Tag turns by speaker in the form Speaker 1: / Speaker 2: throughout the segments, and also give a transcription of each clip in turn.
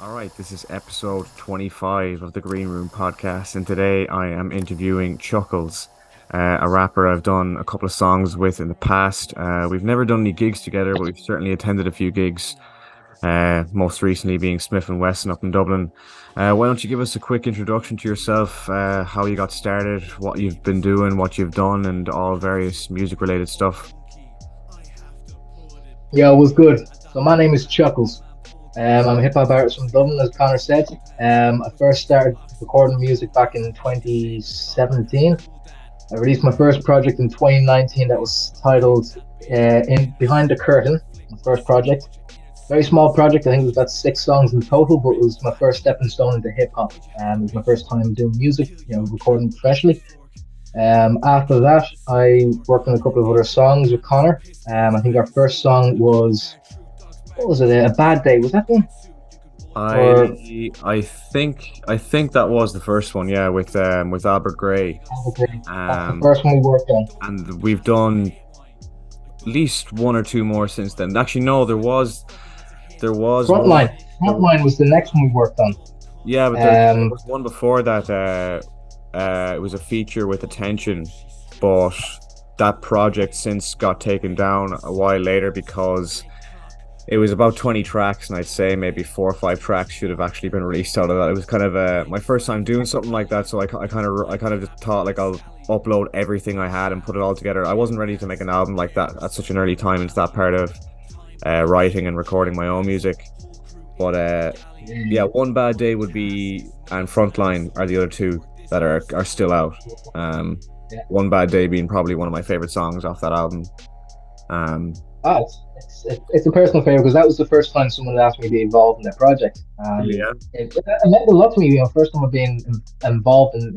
Speaker 1: All right, this is episode 25 of the Green Room podcast, and today I am interviewing Chuckles, a rapper I've done a couple of songs with in the past. We've never done any gigs together, but we've certainly attended a few gigs, most recently being Smith and Wesson up in Dublin. Why don't you give us a quick introduction to yourself, how you got started, what you've been doing, what you've done, and all various music related stuff?
Speaker 2: Yeah, it was good. So my name is Chuckles. I'm a hip hop artist from Dublin, as Connor said. I first started recording music back in 2017. I released my first project in 2019 that was titled "In Behind the Curtain." My first project, very small project. I think it was about 6 songs in total, but it was my first stepping stone into hip hop. It was my first time doing music, recording professionally. After that, I worked on a couple of other songs with Connor. I think our first song was what was it? A bad day. Was that one? Or
Speaker 1: I think that was the first one, yeah, with Albert Gray.
Speaker 2: okay, that's the
Speaker 1: Um,
Speaker 2: first one we worked on.
Speaker 1: and we've done at least one or two more since then. Actually, no, there was one.
Speaker 2: Frontline.
Speaker 1: There,
Speaker 2: Frontline was the next one we worked on.
Speaker 1: yeah, but there
Speaker 2: Um,
Speaker 1: was one before that. It was a feature with Attention, but that project since got taken down a while later because it was about 20 tracks, and I'd say maybe 4 or 5 tracks should have actually been released out of that. It was kind of my first time doing something like that, so I kind of just thought like I'll upload everything I had and put it all together. I wasn't ready to make an album like that at such an early time into that part of writing and recording my own music. But yeah, One Bad Day would be, and Frontline are the other two that are still out. Um,
Speaker 2: yeah.
Speaker 1: One Bad Day being probably one of my favorite songs off that album. Um,
Speaker 2: it's a personal favorite because that was the first time someone asked me to be involved in their project, and
Speaker 1: yeah,
Speaker 2: it meant a lot to me. First time of being involved in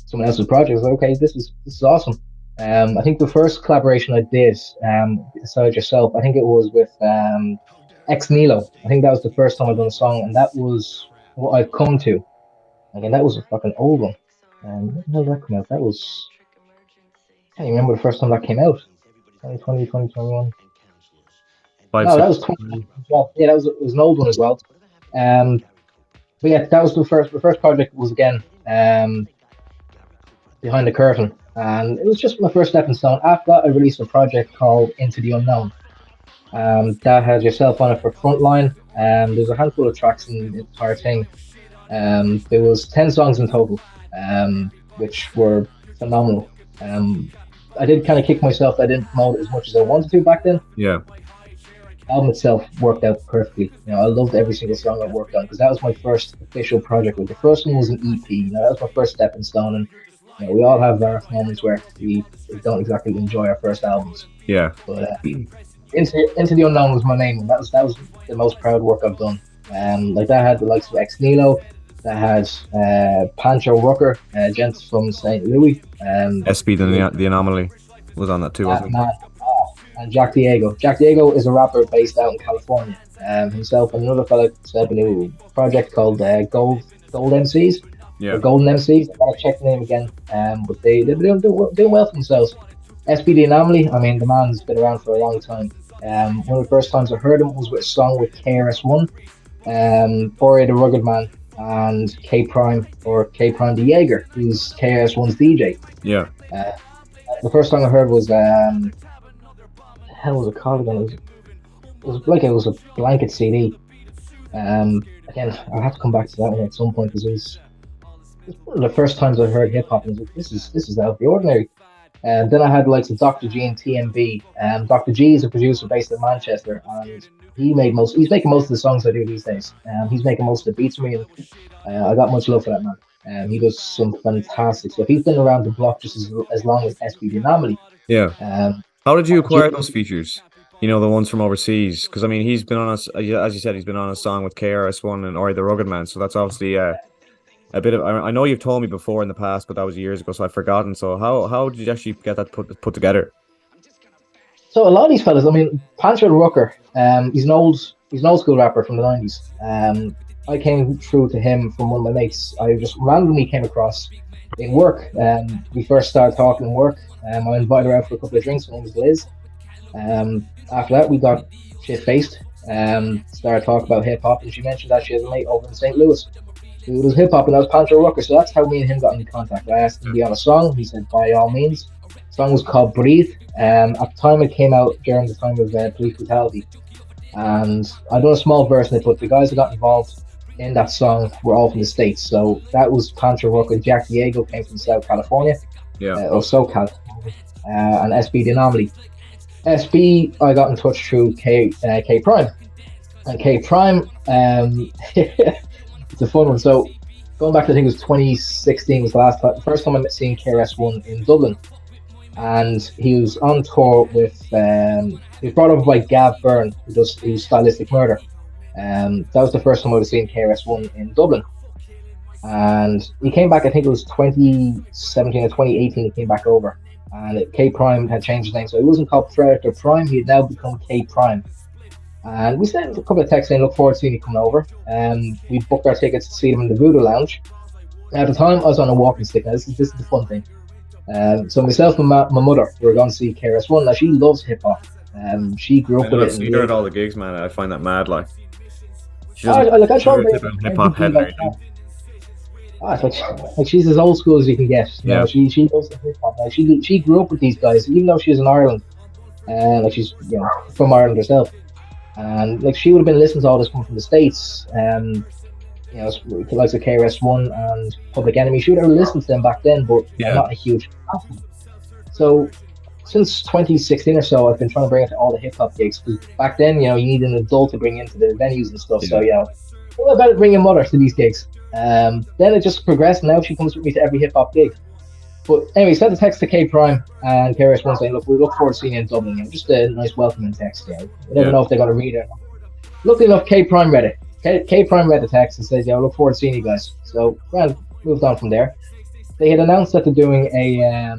Speaker 2: someone else's project. I was like, okay, this is awesome. I think the first collaboration I did, besides yourself, I think it was with Ex Nilo. I think that was the first time I'd done a song, and that was what I've come to. Again, that was a fucking old one. And when did that come out? That was I can't even remember the first time that came out. 2020, 2021.
Speaker 1: five,
Speaker 2: No,
Speaker 1: six.
Speaker 2: that was 2019 as well. Yeah, that was it was an old one as well. Um, but yeah, that was the first. The first project was again behind the curtain, and it was just my first stepping stone. After that, I released a project called Into the Unknown. That has yourself on it for Frontline. There's a handful of tracks in the entire thing. There was 10 songs in total, which were phenomenal. Um, I did kind of kick myself that I didn't promote it as much as I wanted to back then.
Speaker 1: Yeah.
Speaker 2: The album itself worked out perfectly. I loved every single song I worked on because that was my first official project. Like the first one was an EP. That was my first stepping stone, and we all have our moments where we don't exactly enjoy our first albums.
Speaker 1: Yeah.
Speaker 2: But Into the Unknown was my main one. That was the most proud work I've done. Like that had the likes of Ex Nilo, that had Pancho Rucker, gents from St. Louis,
Speaker 1: SB the Anomaly was on that too,
Speaker 2: that
Speaker 1: wasn't
Speaker 2: man, and Jack Diego. Jack Diego is a rapper based out in California. Himself and another fella set up a new project called Gold MCs
Speaker 1: he?
Speaker 2: or
Speaker 1: Yeah.
Speaker 2: Golden MCs. I gotta check the name again. But they're doing well for themselves. SB the Anomaly. I mean, the man's been around for a long time. One of the first times I heard him was with a song with KRS-One, Ori the Rugged Man, and K Prime or K Prime the Jaeger, who's KRS-One's DJ.
Speaker 1: Yeah.
Speaker 2: Uh, the first song I heard was the hell was it called again? It was like it was a blanket CD. Again, I'll have to come back to that one at some point because it was one of the first times I heard hip hop and I was like, this is out of the ordinary. And then I had like some Dr. G and TMB. Dr. G is a producer based in Manchester, and he's making most of the songs I do these days. He's making most of the beats for me, and I got much love for that man. He does some fantastic stuff. He's been around the block just as long as SB the Anomaly.
Speaker 1: Yeah.
Speaker 2: Um,
Speaker 1: How did you acquire
Speaker 2: Jeru,
Speaker 1: those features? The ones from overseas. Because I mean, he's been on as you said, he's been on a song with KRS-One and Ori the Rugged Man. So that's obviously a bit of. I know you've told me before in the past, but that was years ago, so I've forgotten. So how did you actually get that put together?
Speaker 2: so a lot of these fellas, I mean, Pancho Rucker, he's an old school rapper from the '90s. I came through to him from one of my mates. I just randomly came across in work. We first started talking in work. I invited her out for a couple of drinks. Her name was Liz. After that, we got shit faced. Started talking about hip hop, and she mentioned that she has a mate over in St. Louis who does hip hop, and that was Pancho Rucker. So that's how me and him got into contact. I asked him to be on a song. He said, by all means. The song was called Breathe. At the time, it came out during the time of police brutality. And I done a small version of it, but the guys that got involved in that song were all from the States. So that was Pancho Rucker. Jack Diego came from South California,
Speaker 1: Yeah.
Speaker 2: or SoCal, and SB the Anomaly. SB, I got in touch through K Prime. And K Prime, it's a fun one. So going back to, I think it was 2016 was the last time, first time I met seeing KRS-One in Dublin, and he was on tour with he was brought over by Gav Byrne, who's Stylistic Murder. That was the first time I was seeing KRS-One in Dublin, and he came back. I think it was 2017 or 2018. He came back over, and K Prime had changed his name, so he wasn't called Predator Prime. He had now become K Prime. And we sent a couple of texts saying, look forward to seeing you coming over. We booked our tickets to see them in the Voodoo Lounge. At the time, I was on a walking stick. Now, this is the fun thing. So myself and my mother, we were going to see KRS-One. Now, she loves hip hop. She grew
Speaker 1: I
Speaker 2: up
Speaker 1: know
Speaker 2: with
Speaker 1: I've
Speaker 2: it.
Speaker 1: seen her at all the gigs, man. I find that mad. Like, she
Speaker 2: I,
Speaker 1: doesn't
Speaker 2: I, like, I try to bring
Speaker 1: hip hop head
Speaker 2: everything
Speaker 1: or
Speaker 2: like
Speaker 1: anything.
Speaker 2: like she's as old school as you can get. You
Speaker 1: Yeah.
Speaker 2: know, she loves the hip hop. Like, she grew up with these guys, even though she was in Ireland. Like she's from Ireland herself. And like she would have been listening to all this coming from the States, like the KRS-One and Public Enemy. She would have listened to them back then, but not a huge. So since 2016 or so, I've been trying to bring it to all the hip hop gigs. Because back then, you need an adult to bring into the venues and stuff. So what about bringing mother to these gigs? Then it just progressed. Now she comes with me to every hip hop gig. But anyway, sent a text to K Prime and KRS-One saying, look, we look forward to seeing you in Dublin. Just a nice welcoming text. You never know if they're going to read it. Luckily enough, K Prime read it. K Prime read the text and says, look forward to seeing you guys. So, moved on from there. They had announced that they're doing a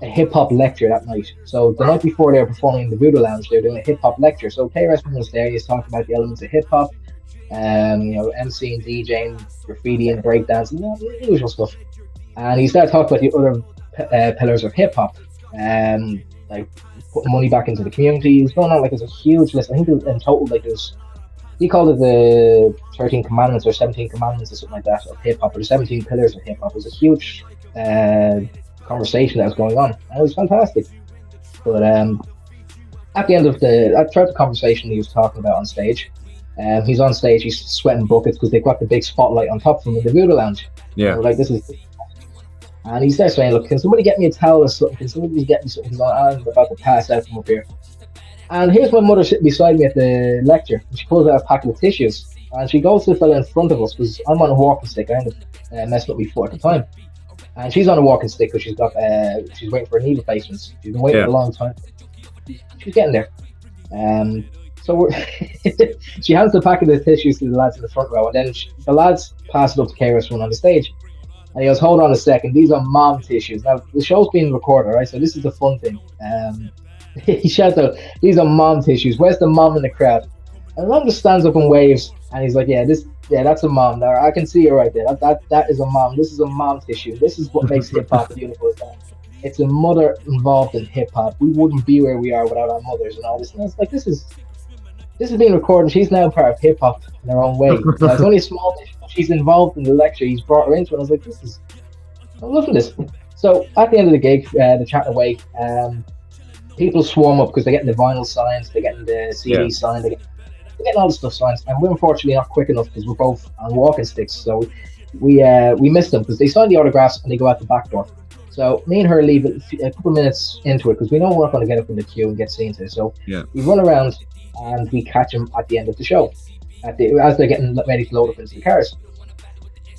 Speaker 2: hip hop lecture that night. So the night before they were performing in the Voodoo Lounge, they were doing a hip hop lecture. So KRS-One was there. He was talking about the elements of hip hop, MC and DJing, graffiti and breakdance, and the usual stuff. And he started talking about the other pillars of hip hop, like putting money back into the community. He was going on like there's a huge list. I think in total, like he called it the 13 Commandments or 17 Commandments or something like that of hip hop, or the 17 pillars of hip hop. It was a huge conversation that was going on, and it was fantastic. But at the end of throughout the conversation he was talking about on stage, he's on stage, he's sweating buckets because they've got the big spotlight on top of him in the Voodoo Lounge.
Speaker 1: Yeah.
Speaker 2: Like this is. And he starts saying, look, can somebody get me a towel or something? Can somebody get me something? I'm about to pass out from up here. And here's my mother sitting beside me at the lecture. And she pulls out a packet of tissues. And she goes to the fella in front of us, because I'm on a walking stick. I ended up messing up my foot at the time. And she's on a walking stick because she's waiting for a knee replacement. She's been waiting a long time. She's getting there. So she hands the packet of tissues to the lads in the front row. And then the lads pass it up to KRS-One on the stage. And he goes, hold on a second, these are mom tissues. Now, the show's being recorded, right? So this is the fun thing. He shouts out, these are mom tissues. Where's the mom in the crowd? And one just stands up and waves. And he's like, that's a mom. There, I can see it right there. That is a mom. This is a mom tissue. This is what makes hip-hop beautiful. It's a mother involved in hip-hop. We wouldn't be where we are without our mothers and all this. And it's like, this is being recorded. She's now part of hip-hop in her own way. It's only a small tissue. She's involved in the lecture. He's brought her into it. And I was like, I'm loving this. So at the end of the gig, they're chatting away. People swarm up because they're getting the vinyl signs, they're getting the CD signed, they're getting all the stuff signed. And we're unfortunately not quick enough because we're both on walking sticks. So we missed them because they signed the autographs and they go out the back door. So me and her leave a couple of minutes into it because we know we're not going to get up in the queue and get seen to. So we run around and we catch them at the end of the show. As they're getting ready to load up into the cars.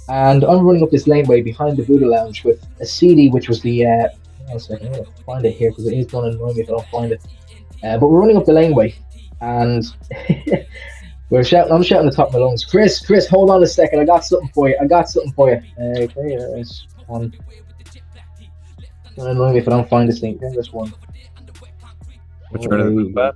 Speaker 2: And I'm running up this laneway behind the Voodoo Lounge with a CD, which was the... one second, I'm going to find it here because it is going to annoy me if I don't find it. But we're running up the laneway and I'm shouting at the top of my lungs, Chris, hold on a second, I got something for you. Okay, there's one. It's going to annoy me if I don't find this thing. There's one.
Speaker 1: But you're going to move back?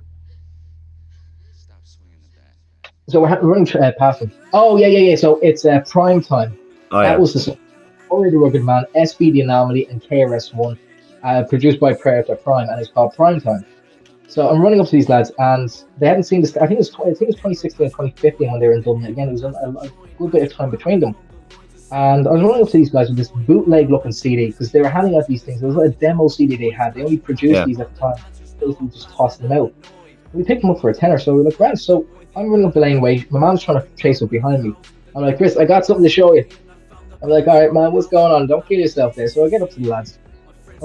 Speaker 2: So we're running past them. Oh, yeah. So it's Prime Time. That was the song. Only the Rugged Man, SB the Anomaly, and KRS-One, produced by Predator Prime, and it's called Prime Time. So I'm running up to these lads, and they hadn't seen this. I think it was I think it was 2016 and 2015 when they were in Dublin. Again, it was a good bit of time between them. And I was running up to these guys with this bootleg looking CD because they were handing out these things. It was like a demo CD they had. They only produced
Speaker 1: Yeah.
Speaker 2: these at the time, basically just tossed them out. We picked them up for a tenner, so we're like, grand. So I'm running up the laneway. My mom's trying to chase up behind me. I'm like, Chris, I got something to show you. I'm like, all right, man, what's going on? Don't kill yourself there. So I get up to the lads.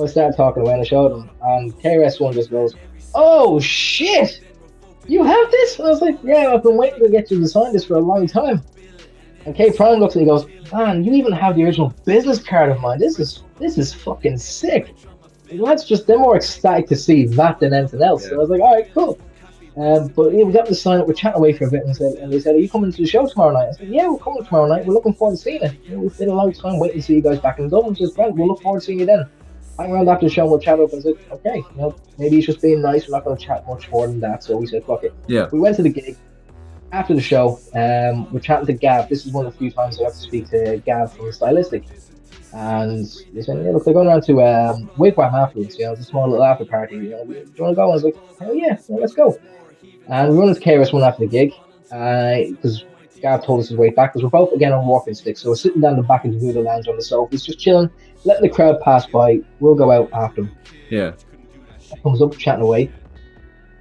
Speaker 2: I started talking away and I showed them. And KRS-One just goes, oh, shit, you have this? And I was like, yeah, I've been waiting to get you to sign this for a long time. And K Prime looks at me and goes, man, you even have the original business card of mine. This is fucking sick. And the lads just, they're more ecstatic to see that than anything else. So
Speaker 1: Yeah.
Speaker 2: I was like, all right, cool. But yeah, we got to sign up. We're chatting away for a bit, and they said, "Are you coming to the show tomorrow night?" I said, "Yeah, we're coming tomorrow night. We're looking forward to seeing it. We've been a long time waiting to see you guys back in Dublin. Just great. We'll look forward to seeing you then." Hang around after the show, and we'll chat up. And I said, "Okay, maybe he's just being nice. We're not going to chat much more than that." So we said, "Fuck it."
Speaker 1: Yeah.
Speaker 2: We went to the gig after the show. We're chatting to Gav. This is one of the few times I got to speak to Gav from Stylistic. And they said, yeah, look, they're going around to Wigwam afterwards, it's a small little after party, do you want to go? I was like, hell yeah, let's go. And we run into KRS-One after the gig, because Gav told us his way back, because we're both again on walking sticks. So we're sitting down the back of the Voodoo Lounge on the sofas, just chilling, letting the crowd pass by. We'll go out after him.
Speaker 1: Yeah.
Speaker 2: Comes up, chatting away.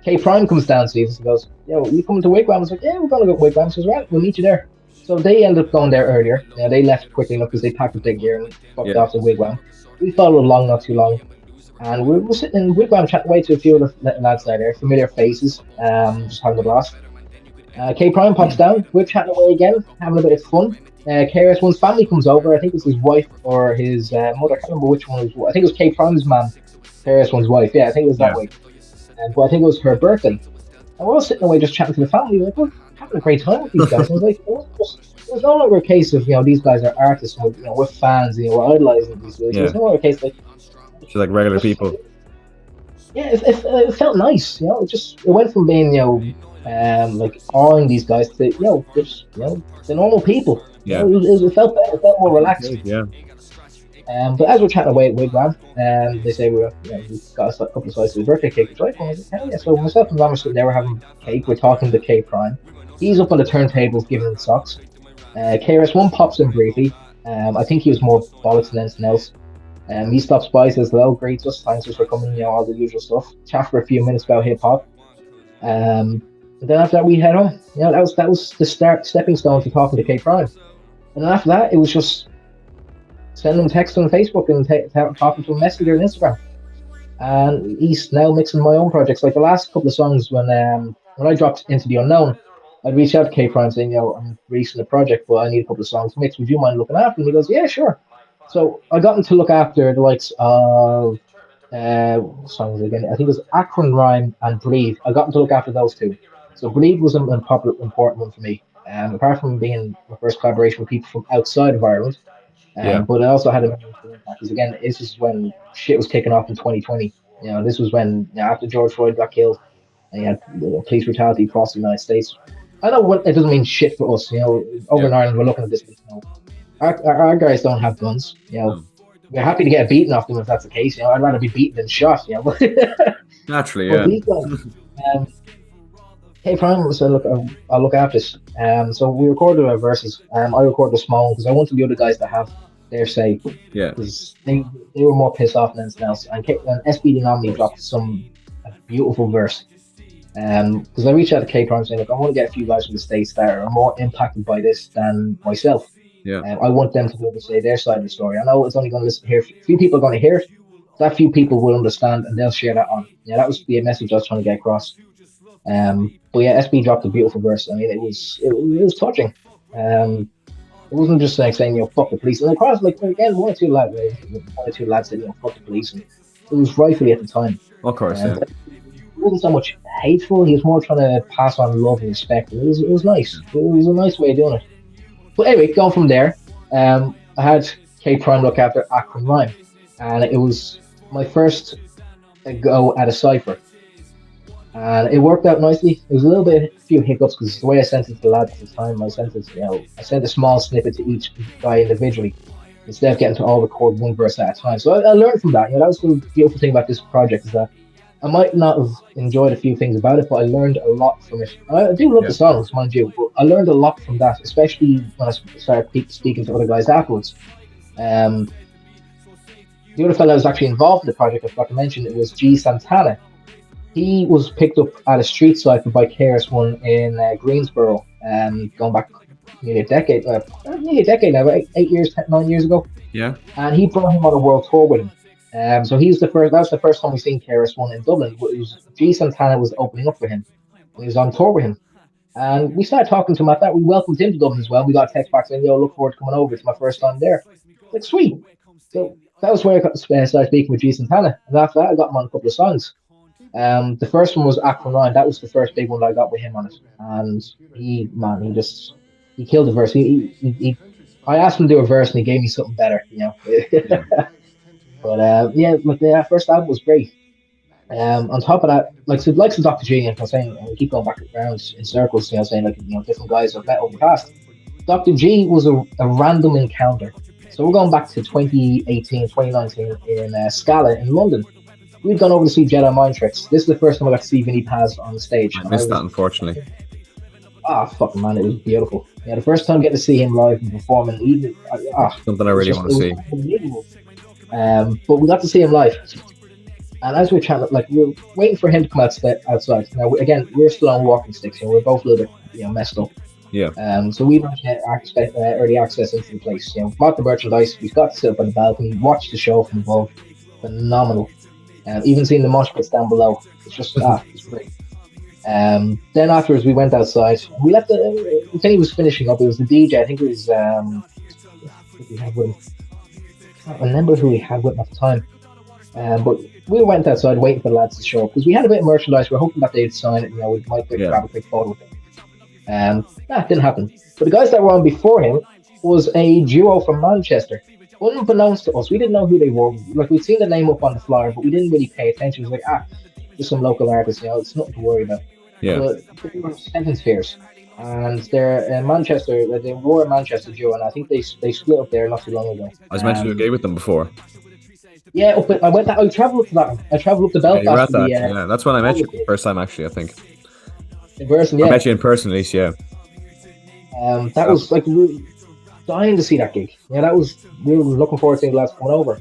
Speaker 2: K Prime comes down, sees us, and goes, yo, you coming to Wigwam? I was like, yeah, we're going to go to Wigwam. He says, right, we'll meet you there. So they ended up going there earlier. They left quickly enough because they packed up their gear and fucked off to Wigwam. We followed along not too long. And we were sitting in Wigwam chatting away to a few of the lads there, familiar faces, just having a blast. K Prime pops down, we're chatting away again, having a bit of fun. KRS-One's family comes over, I think it's his wife or his mother, I can't remember which one it was. I think it was K Prime's mum, KRS-One's wife, yeah, I think it was that
Speaker 1: Yeah.
Speaker 2: way. But I think it was her birthday. And we're all sitting away just chatting to the family, like, we're having a great time with these guys. And I was like, it was no longer a case of, these guys are artists, and we're fans, we're idolizing these guys. It was no longer a case like,
Speaker 1: Just like regular people.
Speaker 2: yeah, it felt nice, it went from being, like awing these guys to, just, the normal people.
Speaker 1: Yeah.
Speaker 2: It felt better, it felt more relaxed.
Speaker 1: Yeah.
Speaker 2: But as we're chatting away at Wigwam, they say we got a couple of slices of birthday cake, right? And I was like, hell yeah. So myself and Ron were sitting there, we're having cake, we're talking to K Prime. He's up on the turntables giving the socks. KRS-One pops in briefly. I think he was more bollocks than anything else. He stops by, says hello, greets us, thanks us for coming, all the usual stuff. Chat for a few minutes about hip hop. And then after that, we head home. That was the stepping stone to talking to K Prime. And then after that, it was just sending him text on Facebook and talking to him Messenger and Instagram. And he's now mixing my own projects. Like the last couple of songs, when I dropped Into the Unknown, I'd reach out to K Prime saying, I'm releasing a project, but I need a couple of songs mixed. Would you mind looking after them? He goes, yeah, sure. So I got him to look after the likes of songs again. I think it was Akron Rhyme and Breathe. I got him to look after those two. So Breathe was an important one for me. Apart from being my first collaboration with people from outside of Ireland, but I also had a impact because again, this is when shit was kicking off in 2020. This was when after George Floyd got killed, and you had police brutality across the United States. I know it doesn't mean shit for us. Over in Ireland, we're looking at this. Our guys don't have guns. We're happy to get beaten off them if that's the case. I'd rather be beaten than shot.
Speaker 1: Naturally,
Speaker 2: but these guys, Hey Prime said, look, I'll look after this. So we recorded our verses. I recorded a small one because I wanted the other guys to have their say.
Speaker 1: Yeah.
Speaker 2: Because they were more pissed off than anything else. And SB Denominee dropped a beautiful verse. Because I reached out to K Prime saying, look, I want to get a few guys from the States that are more impacted by this than myself.
Speaker 1: Yeah.
Speaker 2: I want them to be able to say their side of the story. I know it's only going to hear a few people are going to hear it. That few people will understand and they'll share that on. That was the message I was trying to get across. But yeah, SB dropped a beautiful verse. I mean, it was touching. It wasn't just like saying, fuck the police. And across, like, again, one or two lads said, fuck the police. And it was rightfully at the time.
Speaker 1: Of course, yeah.
Speaker 2: It wasn't so much hateful. He was more trying to pass on love and respect. And it was nice. It was a nice way of doing it. But anyway, going from there, I had K Prime look after Akron Rhyme. And it was my first go at a cipher. And it worked out nicely. It was a few hiccups because the way I sent it to the lads at the time, I sent a small snippet to each guy individually instead of getting to all record one verse at a time. So I learned from that. That was the beautiful thing about this project is that I might not have enjoyed a few things about it, but I learned a lot from it. I do love the
Speaker 1: Yeah.
Speaker 2: songs, mind you, but I learned a lot from that, especially when I started speaking to other guys afterwards. Um, the other fellow that was actually involved in the project, I forgot to mention, it was G Santana. He was picked up at a street cycle by KRS-One in Greensboro, going back nearly a decade now, 8 years, 9 years ago,
Speaker 1: Yeah.
Speaker 2: and he brought him on a world tour with him. So he's the first. That was the first time we seen KRS-One in Dublin. It was G Santana was opening up for him. He was on tour with him, and we started talking to him at that. We welcomed him to Dublin as well. We got a text back saying, "Yo, look forward to coming over. It's my first time there." Like sweet. So that was where I started speaking with G Santana, and after that, I got him on a couple of songs. The first one was Aquaman. That was the first big one that I got with him on it, and he just he killed the verse. I asked him to do a verse, and he gave me something better, you know.
Speaker 1: Yeah.
Speaker 2: But yeah, look, the first album was great. On top of that, like Dr. G, and I'm saying, and we keep going back around in circles, you know, saying like different guys I've met over the past. Dr. G was a random encounter. So we're going back to 2018, 2019 in Scala in London. We've gone over to see Jedi Mind Tricks. This is the first time I got to see Vinny Paz on the stage,
Speaker 1: I
Speaker 2: and I
Speaker 1: missed that,
Speaker 2: was
Speaker 1: unfortunately.
Speaker 2: fucking man, it was beautiful. Yeah, the first time getting to see him live and performing, even
Speaker 1: Something I
Speaker 2: it was
Speaker 1: really
Speaker 2: just
Speaker 1: want
Speaker 2: it
Speaker 1: to
Speaker 2: was
Speaker 1: see.
Speaker 2: unbelievable. But we got to see him live, and as we were chatting, like we were waiting for him to come outside. Now, again, we're still on walking sticks, we're both a little bit, messed up.
Speaker 1: Yeah.
Speaker 2: So we managed to get early access into the place. Bought the merchandise. We got to sit up on the balcony, watch the show from above. Phenomenal. Even seeing the mosh pits down below, it's just it's great. Then afterwards, we went outside. We left the thing he was finishing up. It was the DJ. I think it was who we had with him. I can't remember who we had with him at the time. But we went outside waiting for the lads to show up because we had a bit of merchandise. We are hoping that they'd sign it. We might
Speaker 1: Yeah.
Speaker 2: grab a quick photo with them. That didn't happen. But the guys that were on before him was a duo from Manchester. Unbeknownst to us, we didn't know who they were. Like we'd seen the name up on the flyer, but we didn't really pay attention. It was like, just some local artists. It's nothing to worry about.
Speaker 1: Yeah.
Speaker 2: But they were Sentence Fears, and they're in Manchester. They were a Manchester duo, and I think they split up there not too long ago.
Speaker 1: I was meant to do a gig with them before.
Speaker 2: Yeah, I went. I travelled up to that one. I travelled up to
Speaker 1: Yeah, you were
Speaker 2: Belfast
Speaker 1: at
Speaker 2: for
Speaker 1: that.
Speaker 2: the
Speaker 1: Yeah, that's when I met you for the first time, actually, I think.
Speaker 2: in person.
Speaker 1: I
Speaker 2: Yeah,
Speaker 1: met you in person, at least, yeah.
Speaker 2: that was like we were dying to see that gig. Yeah, we were looking forward to seeing the lads coming over.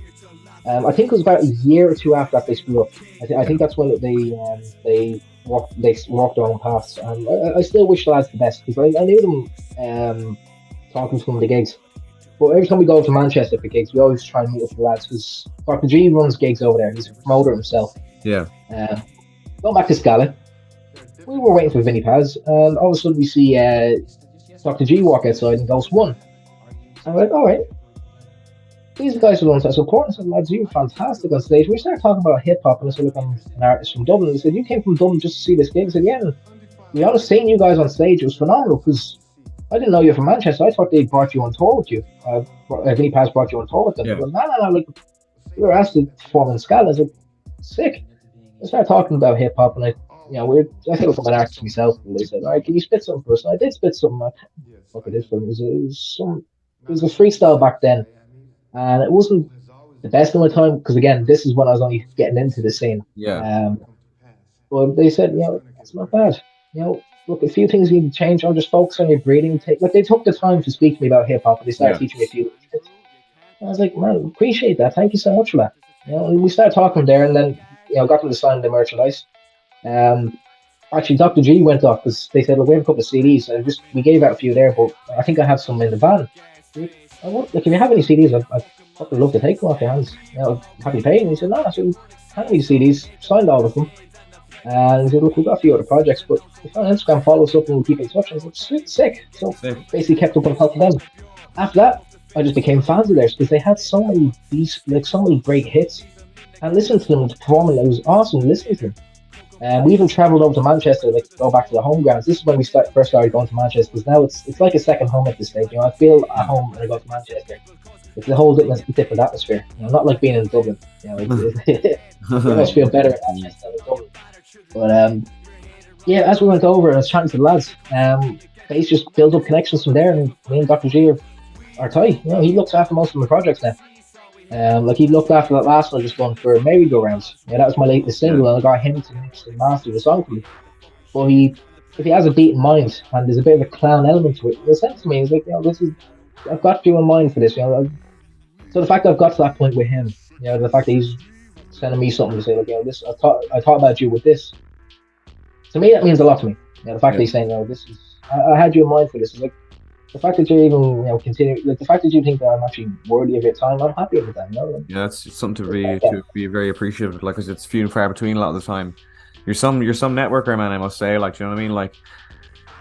Speaker 2: I think it was about a year or two after that they split up. I
Speaker 1: Yeah.
Speaker 2: think that's when they walked their own paths. And I still wish the lads the best because I knew them talking to them at the gigs. But every time we go to Manchester for gigs, we always try and meet up with the lads because Dr. G runs gigs over there. He's a promoter himself.
Speaker 1: Yeah.
Speaker 2: Um, Going back to Scala, we were waiting for Vinny Paz, and all of a sudden we see Dr. G walk outside and Ghost One. And we're like, all right, these guys are the ones that support us. And lads, you're fantastic on stage. We started talking about hip hop, and I said, look, I'm an artist from Dublin. They said, you came from Dublin just to see this gig. I said, yeah. And to be honest, seeing you guys on stage, it was phenomenal because I didn't know you were from Manchester. I thought they brought you on tour with you. Vinny Paz brought you on tour with them.
Speaker 1: Yeah.
Speaker 2: But no. Like, we were asked to perform in Scala. I was like, sick. I started talking about hip hop, and I said, look, I'm an artist myself. And they said, all right, can you spit something for us? And I did spit something. Fuck it is for them. It was a freestyle back then, and it wasn't the best of my time because again, this is when I was only getting into the scene.
Speaker 1: Yeah.
Speaker 2: But they said, it's not bad. Look, a few things need to change. I'll just focus on your breathing. They took the time to speak to me about hip hop, and they started
Speaker 1: Yeah.
Speaker 2: teaching me a few tricks. I was like, man, appreciate that. Thank you so much for that. And we started talking there, and then got them to sign the merchandise. Actually, Dr. G went off because they said, look, we have a couple of CDs. And we gave out a few there, but I think I have some in the van. Like, if you have any CDs, I'd fucking love to take them off your hands. Have you paid? And he said, no. I said, hand me the CDs. Signed all of them. And he said, look, we've got a few other projects, but if on Instagram, follow us up and we'll keep in touch. I was like, sweet, sick. So basically kept up on top of them. After that, I just became fans of theirs because they had so many so many great hits. And listening to them performing, it was awesome listening to them. We even travelled over to Manchester, like go back to the home grounds. This is when we first started going to Manchester because now it's like a second home at this stage. I feel at home when I go to Manchester. It's a whole different atmosphere. Not like being in Dublin. You almost feel better in Manchester than Dublin. But as we went over and I was chatting to the lads, they just built up connections from there. And me and Dr. G are tight. He looks after most of my projects now. Like he looked after that last one, just going for merry-go-rounds. Yeah, that was my latest
Speaker 1: Yeah,
Speaker 2: single, and I got him to mix and master the song for me. But if he has a beat in mind and there's a bit of a clown element to it, he'll send it to me. He's like, this is, I've got you in mind for this. So the fact that I've got to that point with him, the fact that he's sending me something to say, like, this, I thought about you with this. To me, that means a lot to me. The fact
Speaker 1: yeah,
Speaker 2: that he's saying, this is, I had you in mind for this. Is like the fact that you're even, continuing, like the fact that you think that I'm actually worthy of your time. I'm happy with that.
Speaker 1: yeah. It's something
Speaker 2: Respect that.
Speaker 1: to be very appreciative of. Like, 'cause it's few and far between a lot of the time. You're some networker, man. I must say, like, do you know what I mean? Like,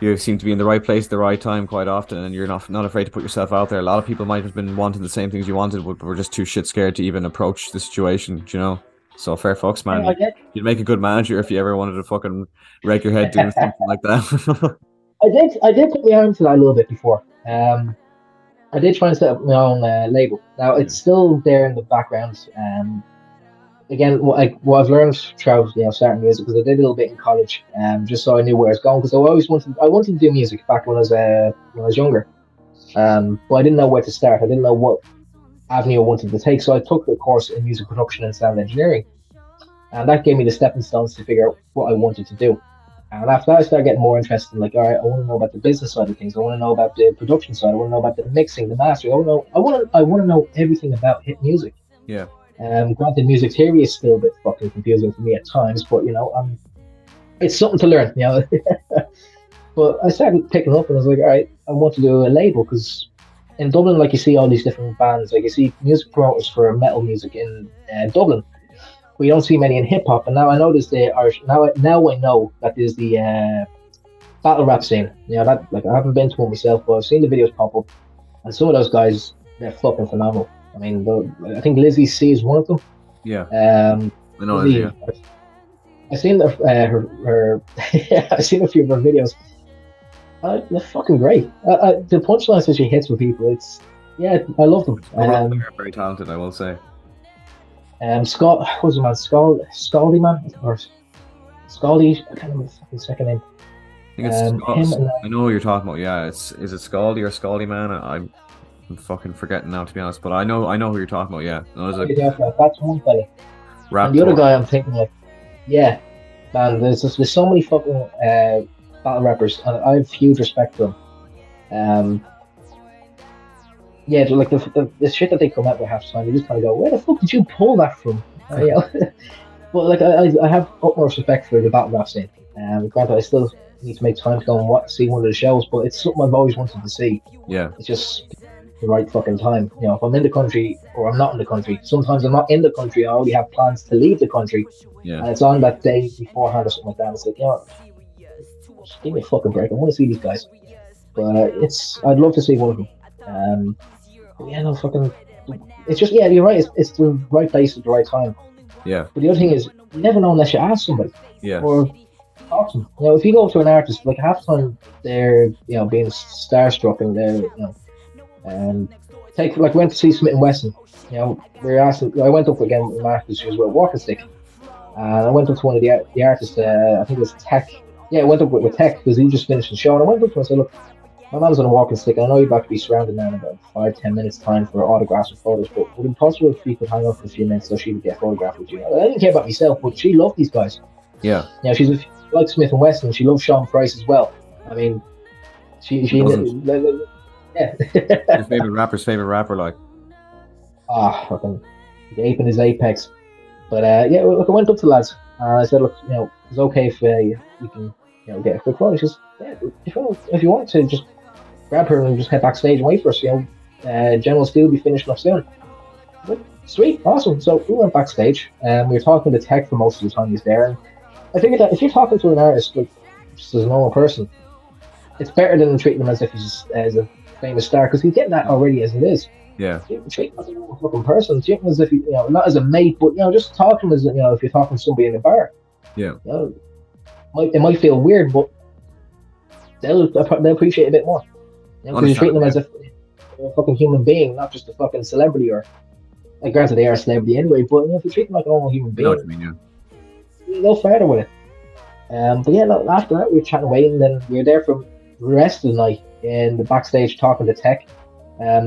Speaker 1: you seem to be in the right place at the right time quite often, and you're not afraid to put yourself out there. A lot of people might have been wanting the same things you wanted, but were just too shit scared to even approach the situation. Do you know? So fair fucks, man.
Speaker 2: Yeah, I get.
Speaker 1: You'd make a good manager if you ever wanted to fucking wreck your head doing something like that.
Speaker 2: I did put my arm to that a little bit before. I did try and set up my own label. Now
Speaker 1: Yeah,
Speaker 2: it's still there in the background. Again, what I've learned throughout starting music, because I did a little bit in college, just so I knew where I was going. Because I wanted to do music back when I was younger, but I didn't know where to start. I didn't know what avenue I wanted to take. So I took a course in music production and sound engineering, and that gave me the stepping stones to figure out what I wanted to do. And after that, I started getting more interested. Like, all right, I want to know about the business side of things. I want to know about the production side. I want to know about the mixing, the mastering. I want to know everything about hit music.
Speaker 1: yeah,
Speaker 2: Granted, music theory is still a bit fucking confusing for me at times, but it's something to learn. But I started picking up, and I was like, all right, I want to do a label because in Dublin, like you see all these different bands, like you see music promoters for metal music in Dublin. We don't see many in hip hop, and now I notice they are now I know that there's the battle rap scene. That like I haven't been to one myself, but I've seen the videos pop up, and some of those guys they're fucking phenomenal. I mean, I think Lizzie C is one of them.
Speaker 1: yeah.
Speaker 2: Um,
Speaker 1: I know, yeah,
Speaker 2: Lizzie, I've seen her I've seen a few of her videos. They're fucking great. The punchlines that she hits with people, I love them.
Speaker 1: overall they're very talented, I will say.
Speaker 2: Scott, what's his man? Scaldy man or Scaldy? I can't remember the fucking second name.
Speaker 1: I think it's
Speaker 2: Him and
Speaker 1: I know who you're talking about. Yeah, is it Scaldy or Scaldy Man? I'm fucking forgetting now, to be honest. But I know who you're talking about. Yeah, no, there's a
Speaker 2: that's one fella. And
Speaker 1: rap
Speaker 2: the other
Speaker 1: tour.
Speaker 2: guy I'm thinking of, yeah, man, there's so many fucking battle rappers, and I have huge respect for them. Um, yeah, like the shit that they come out with half the time, you just kind of go, where the fuck did you pull that from? But like I have utmost respect for the battle rap scene. Granted, I still need to make time to go and see one of the shows, but it's something I've always wanted to see.
Speaker 1: Yeah,
Speaker 2: It's just the right fucking time. If I'm in the country or I'm not in the country, sometimes I'm not in the country. I already have plans to leave the country,
Speaker 1: yeah,
Speaker 2: and it's on that day beforehand or something like that. It's like, just give me a fucking break. I want to see these guys, but I'd love to see one of them. But yeah, no fucking. It's just you're right. It's the right place at the right time.
Speaker 1: yeah,
Speaker 2: But the other thing is, you never know unless you ask somebody
Speaker 1: yeah.
Speaker 2: or talk to them. If you go to an artist, like half the time they're being starstruck and um, take like went to see Smith and Wesson. We are asking. I went up again with Marcus. She was with a walking stick, and I went up to one of the artists. I think it was Tech. Yeah, I went up with Tech because he just finished the show, and I went up to him and said, "Look, my man's on a walking stick. I know you're about to be surrounded now in about 5-10 minutes time for autographs and photos, but would it be possible if we could hang out for a few minutes so she could get photographed with you?" I didn't care about myself, but she loved these guys.
Speaker 1: Yeah.
Speaker 2: She likes Smith and Wesson. She loves Sean Price as well. I mean, she yeah.
Speaker 1: Your favorite rapper, like.
Speaker 2: Fucking the ape in his apex. But look, I went up to the lads and I said, look, it's okay if you can, get a quick photo. She says, yeah, if you want to, just grab her and just head backstage and wait for us. General Steel will be finishing up soon. But, sweet, awesome. So we went backstage and we were talking to Tech for most of the time he's there. And I figured that if you're talking to an artist, like just as a normal person, it's better than treating him as if he's as a famous star because he's getting that already as it is.
Speaker 1: Yeah.
Speaker 2: Treat him as a normal fucking person. Treat him as if not as a mate, but just talk to him as if you're talking to somebody in a bar.
Speaker 1: Yeah.
Speaker 2: It might feel weird, but they'll appreciate it a bit more. Because you're treating them as if they're a fucking human being, not just a fucking celebrity or. Like, granted, they are a celebrity anyway, but if you treat them like a normal human being,
Speaker 1: I know what you mean,
Speaker 2: you go further with it. But yeah, no, after that we were chatting away, and then we were there for the rest of the night in the backstage talking to Tech.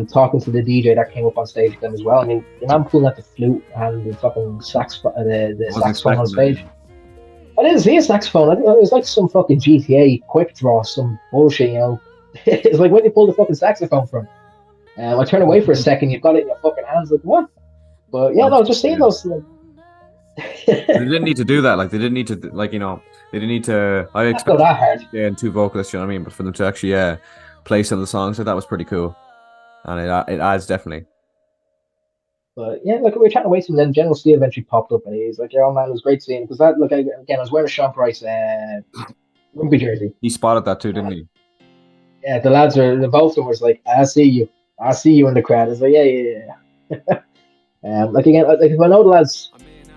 Speaker 2: talking to the DJ that came up on stage with them as well. I mean, the man pulling out the flute and the fucking the
Speaker 1: I wasn't
Speaker 2: saxophone on
Speaker 1: expecting that.
Speaker 2: stage. I didn't see a saxophone. It was like some fucking GTA quick draw, some bullshit, you know. It's like, where do you pull the fucking saxophone from? I turn away for a second, you've got it in your fucking hands, like, what? But yeah,
Speaker 1: Oh,
Speaker 2: no, just seeing
Speaker 1: yeah.
Speaker 2: those. Like,
Speaker 1: They didn't need to do that. Like they didn't need to like they didn't need to. I
Speaker 2: not go
Speaker 1: expected
Speaker 2: that hard.
Speaker 1: and two vocalists, you know what I mean? But for them to actually play some of the songs, so that was pretty cool, and it adds definitely.
Speaker 2: But yeah, like we were chatting away to him, then General Steel eventually popped up and he's like, yeah, oh man, it was great seeing because that, look, again, I was wearing a Sean Price rugby jersey.
Speaker 1: He spotted that too, didn't he?
Speaker 2: Yeah, the both of them was like, I see you in the crowd. It's like, yeah, yeah, yeah. Like again, like if I know the lads,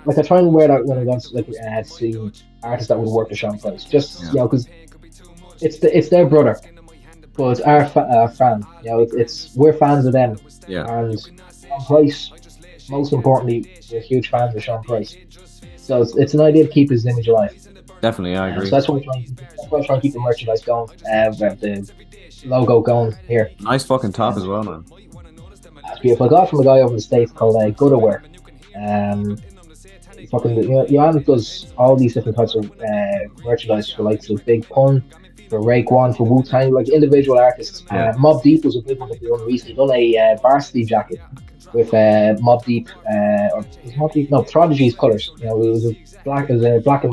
Speaker 2: like I try and wear that when I go to like see artists that would work with Sean Price, just
Speaker 1: Yeah,
Speaker 2: you know, because it's their brother, but our fan, you know, it's we're fans of them,
Speaker 1: yeah,
Speaker 2: and Sean Price, most importantly, we're huge fans of Sean Price. So it's an idea to keep his image alive.
Speaker 1: definitely. I
Speaker 2: So
Speaker 1: agree.
Speaker 2: that's why I try and keep the merchandise going, the logo going here.
Speaker 1: Nice fucking top
Speaker 2: Um,
Speaker 1: as well, man.
Speaker 2: that's beautiful. I got it from a guy over in the States called Goodaware. Um, fucking, you know, Johan does all these different types of merchandise for like so Big Pun, for Raekwon, for Wu Tang, like individual artists.
Speaker 1: Yeah,
Speaker 2: Mob Deep was a big one that we done recently. Done a varsity jacket with Mob Deep, or was Mob Deep? No, Prodigy's colors. You know, it was a black and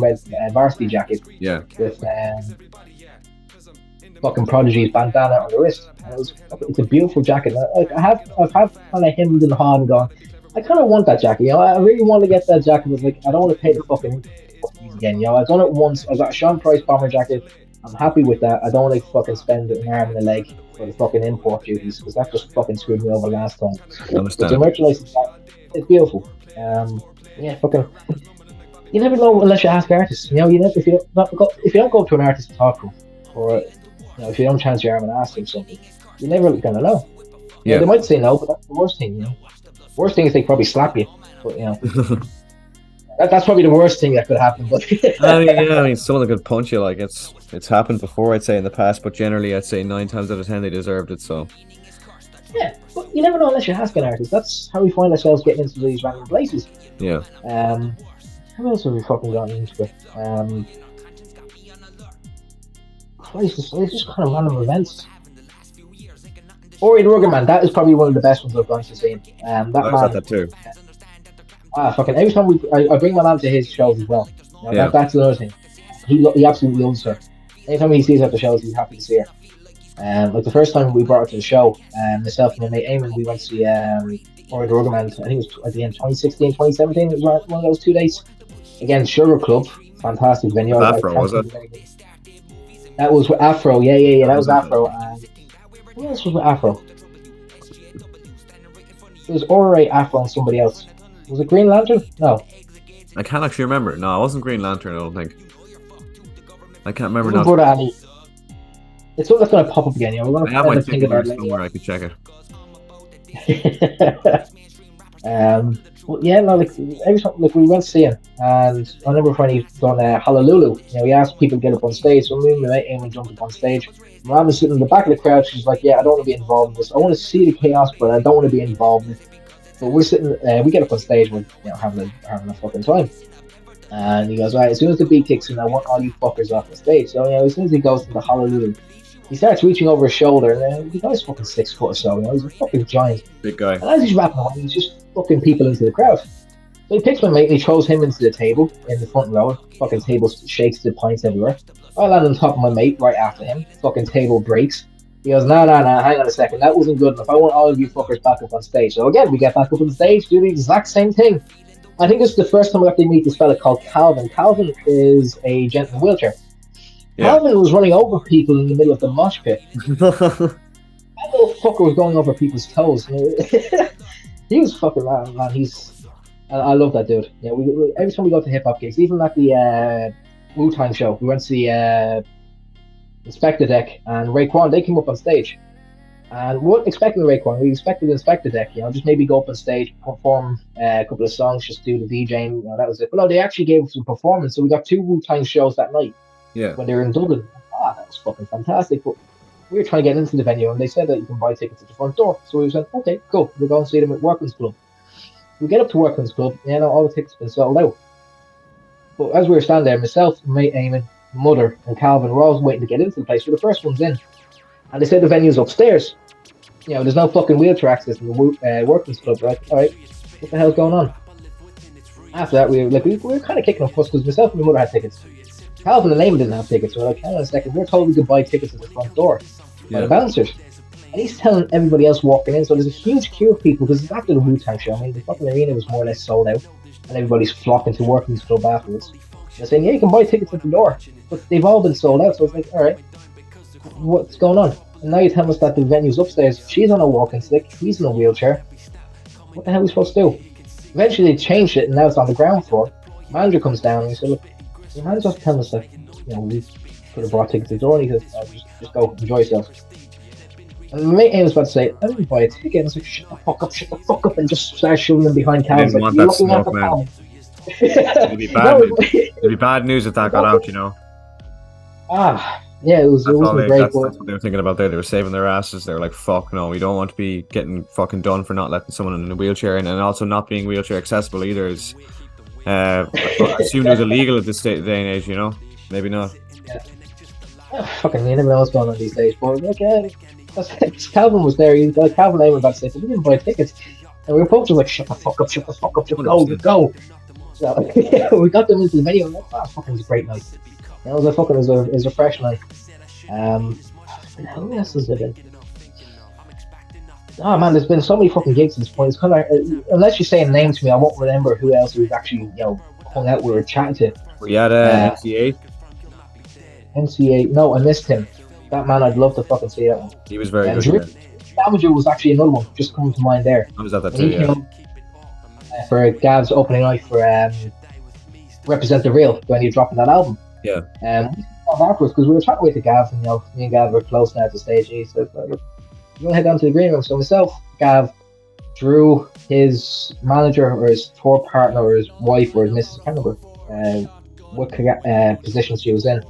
Speaker 2: red varsity jacket
Speaker 1: yeah.
Speaker 2: with fucking Prodigy's bandana on the wrist. And it's a beautiful jacket. I've had kind of hemmed and hawed going. I kind of want that jacket. You know, I really want to get that jacket. But like, I don't want to pay the fucking fees again. You know, I've done it once. I got a Sean Price bomber jacket. I'm happy with that. I don't want to fucking spend an arm and a leg for the fucking import duties because that just fucking screwed me over last time. But the
Speaker 1: Understandable.
Speaker 2: merchandise is beautiful. Yeah, fucking. You never know unless you ask artists. You know, you never, if you don't go to an artist to talk to them, or you know, if you don't chance your arm and ask them something, you're never gonna know. You know,
Speaker 1: Yeah.
Speaker 2: they might say no, but that's the worst thing. You know, worst thing is they probably slap you. But you know, that's probably the worst thing that could happen. But
Speaker 1: I mean, yeah, I mean, someone that could punch you, like it's happened before, I'd say in the past, but generally, I'd say 9 times out of 10 they deserved it. So
Speaker 2: yeah, but you never know unless you ask an artist. That's how we find ourselves getting into these random places.
Speaker 1: yeah,
Speaker 2: Um, how else have we fucking gotten into it? Places, it's just kind of random events. Ori the Rugged Man, that is probably one of the best ones I've gone to see. That
Speaker 1: I was at
Speaker 2: man,
Speaker 1: that too.
Speaker 2: fucking every time I bring my mom to his shows as well. You know,
Speaker 1: Yeah,
Speaker 2: that's another thing. He absolutely loves her. Anytime he sees her at the shows, he's happy to see her. Like the first time we brought her to the show, myself and my mate Eamon, we went to see Ori the Rugged Man. I think it was at the end 2016, 2017. It was one of those 2 days. Again, Sugar Club, fantastic venue.
Speaker 1: with
Speaker 2: I
Speaker 1: Afro,
Speaker 2: can't
Speaker 1: was it?
Speaker 2: think of anything. That was with Afro. Yeah, yeah, yeah. That
Speaker 1: That
Speaker 2: was
Speaker 1: was it.
Speaker 2: Afro. And who else was with Afro? It was Ori, Afro, and somebody else. Was it Green Lantern? No.
Speaker 1: I can't actually remember. No, I wasn't Green Lantern. I don't think. I can't remember
Speaker 2: Wasn't
Speaker 1: now.
Speaker 2: Brother Ali. It's something that's going to pop up again. You know, we're
Speaker 1: I
Speaker 2: going to
Speaker 1: have my
Speaker 2: end up
Speaker 1: ticket
Speaker 2: thinking
Speaker 1: here
Speaker 2: about it
Speaker 1: somewhere. I could check it.
Speaker 2: later. Well, yeah, no, like every time, like we went to see him, and I remember when he done Honolulu. You know, he asked people to get up on stage. So me and my mate Amy jumped up on stage. My mom was sitting in the back of the crowd. She's like, "Yeah, I don't want to be involved in this. I want to see the chaos, but I don't want to be involved in it." But we're sitting, we get up on stage, we're having a fucking time. And he goes, "Right, as soon as the beat kicks in, I want all you fuckers off the stage." So, you know, as soon as he goes to the Honolulu, he starts reaching over his shoulder, and the guy's fucking 6 foot or so, you know, he's a fucking giant.
Speaker 1: Big guy.
Speaker 2: And as he's rapping away, he's just fucking people into the crowd. So he picks my mate and he throws him into the table in the front row. Fucking table shakes the pints everywhere. I land on top of my mate right after him. Fucking table breaks. He goes, no, no, no, hang on a second. That wasn't good enough. I want all of you fuckers back up on stage. So again, we get back up on stage, do the exact same thing. I think this is the first time we actually meet this fella called Calvin. Calvin is a gent in a wheelchair.
Speaker 1: Yeah.
Speaker 2: Calvin was running over people in the middle of the mosh pit. That little fucker was going over people's toes. He was fucking man. I love that dude. Yeah, every time we go to hip hop gigs, even at the Wu Tang show, we went to see Inspector Deck and Raekwon. They came up on stage, and we weren't expecting Raekwon. We expected Inspector Deck. You know, just maybe go up on stage, perform a couple of songs, just do the DJing. You know, that was it. But no, they actually gave us a performance. So we got 2 Wu Tang shows that night
Speaker 1: Yeah.
Speaker 2: when they were in Dublin. Ah, that was fucking fantastic. But We were trying to get into the venue, and they said that you can buy tickets at the front door. So we said, okay, cool. We'll go and see them at Workman's Club. We get up to Workman's Club, all the tickets have been sold out. But as we were standing there, myself, mate Eamon, mother, and Calvin were all waiting to get into the place. So the first one's in, and they said the venue's upstairs. There's no fucking wheelchair access in the Workman's Club. Right? All right, what the hell's going on? After that, we were kind of kicking up fuss because myself and my mother had tickets. Calvin and Eamon didn't have tickets. So we're like, hang on a second, we're told we could buy tickets at the front door by the bouncers. And he's telling everybody else walking in. So there's a huge queue of people because it's after the Wu-Tang show. I mean, the fucking arena was more or less sold out, and everybody's flocking to Workman's Club afterwards. They're saying, yeah, you can buy tickets at the door, but they've all been sold out. So it's like, all right, what's going on? And now you tell us that the venue's upstairs. She's on a walking stick. He's in a wheelchair. What the hell are we supposed to do? Eventually they changed it, and now it's on the ground floor. The manager comes down and he said, look, the manager's telling us that, we could have brought tickets to the door. And he says, just go, enjoy yourself. And my mate was about to say, I didn't buy a ticket. And I was like, shut the fuck up, and just start shoving them behind Cal's.
Speaker 1: Like, you're looking at the man. It'd be bad news if that got out,
Speaker 2: Yeah, it wasn't great.
Speaker 1: That's what they were thinking about there. They were saving their asses. They were like, fuck no, we don't want to be getting fucking done for not letting someone in a wheelchair in, and also not being wheelchair accessible either is I assumed it was illegal at this day and age, Maybe not.
Speaker 2: Yeah. Fucking, you never know what's going on these days. But Calvin was there. Calvin and I were about to say, so we didn't buy tickets. And we were both just like, shut the fuck up, just go. So we got them into the venue, and like, fucking, it was a great night. It was a fresh night. Who else has there been? Oh man, there's been so many fucking gigs at this point. It's kind of unless you say a name to me, I won't remember who else we've actually hung out with or chatted to.
Speaker 1: Were you at NCA?
Speaker 2: NCA? No, I missed him. That man, I'd love to fucking see that one.
Speaker 1: He was very good.
Speaker 2: Damaja was actually another one, just coming to mind there.
Speaker 1: I was at that too.
Speaker 2: For Gav's opening night for Represent the Real when he dropping that album.
Speaker 1: Yeah.
Speaker 2: We got afterwards because we were chatting with Gav, and me and Gav were close now at the stage. And he said, "Look, you want to head down to the green room?" So myself, Gav, Jeru, his manager or his tour partner or his wife or his missus, I can't remember what position she was in,